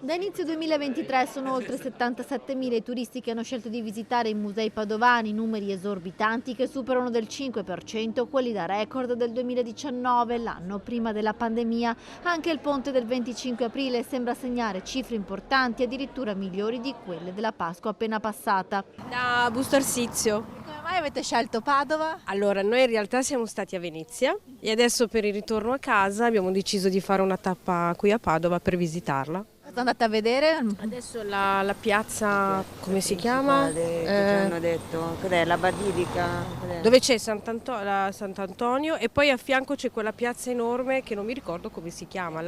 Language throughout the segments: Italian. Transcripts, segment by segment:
Da inizio 2023 sono oltre 77.000 i turisti che hanno scelto di visitare i musei padovani, numeri esorbitanti che superano del 5% quelli da record del 2019, l'anno prima della pandemia. Anche il ponte del 25 aprile sembra segnare cifre importanti, addirittura migliori di quelle della Pasqua appena passata. Da Busto Arsizio. Come mai avete scelto Padova? Allora, noi in realtà siamo stati a Venezia e adesso per il ritorno a casa abbiamo deciso di fare una tappa qui a Padova per visitarla. Cosa andate a vedere? Adesso la piazza, come si chiama? Che ci hanno detto, cos'è, la Basilica? Cos'è? Dove c'è Sant'Antonio e poi a fianco c'è quella piazza enorme che non mi ricordo come si chiama.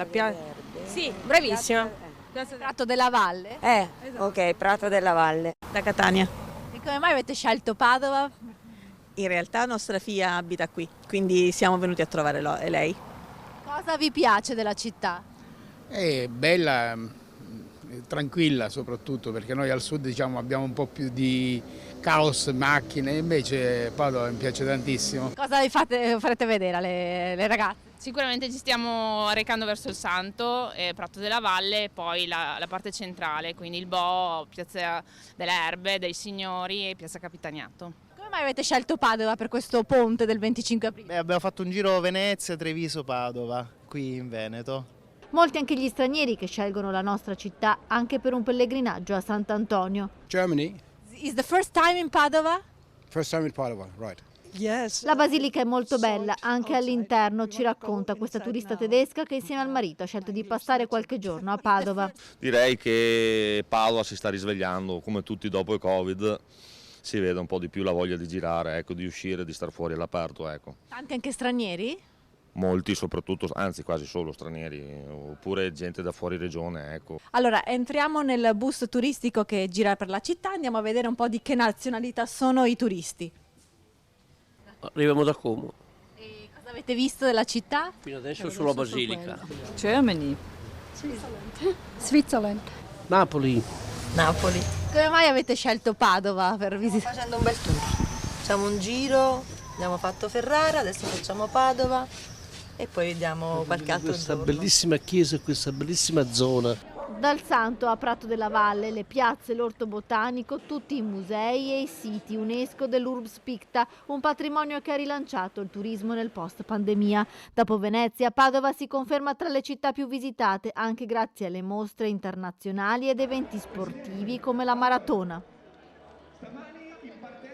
Sì, bravissima. Prato della Valle. Ok, Prato della Valle. Da Catania. E come mai avete scelto Padova? In realtà nostra figlia abita qui, quindi siamo venuti a trovare lei. Cosa vi piace della città? È bella, tranquilla soprattutto perché noi al sud diciamo, abbiamo un po' più di caos, macchine, invece Padova mi piace tantissimo. Cosa vi farete vedere alle ragazze? Sicuramente ci stiamo recando verso il Santo, Prato della Valle e poi la parte centrale, quindi il Bo, Piazza delle Erbe, dei Signori e Piazza Capitaniato. Come mai avete scelto Padova per questo ponte del 25 aprile? Abbiamo fatto un giro Venezia, Treviso, Padova, qui in Veneto. Molti anche gli stranieri che scelgono la nostra città anche per un pellegrinaggio a Sant'Antonio. Germany, Is the first time in Padova? first time in Padova, right. La basilica è molto bella, anche all'interno, ci racconta questa turista tedesca che insieme al marito ha scelto di passare qualche giorno a Padova. Direi che Padova si sta risvegliando, come tutti dopo il Covid, si vede un po' di più la voglia di girare, ecco, di uscire, di star fuori all'aperto. Ecco. Tanti anche stranieri? Molti soprattutto, anzi quasi solo stranieri, oppure gente da fuori regione. Ecco. Allora, entriamo nel bus turistico che gira per la città, andiamo a vedere un po' di che nazionalità sono i turisti. Arriviamo da Como, E cosa avete visto della città? fino adesso solo Basilica. Germany. Switzerland. Napoli. Napoli. Come mai avete scelto Padova per visitare? Facendo un bel tour. Facciamo un giro, abbiamo fatto Ferrara, adesso facciamo Padova e poi vediamo qualche altro Questa giorno. bellissima chiesa, questa bellissima zona. Dal Santo a Prato della Valle, le piazze, l'orto botanico, tutti i musei e i siti UNESCO dell'Urbs Picta, un patrimonio che ha rilanciato il turismo nel post-pandemia. Dopo Venezia, Padova si conferma tra le città più visitate, anche grazie alle mostre internazionali ed eventi sportivi come la maratona.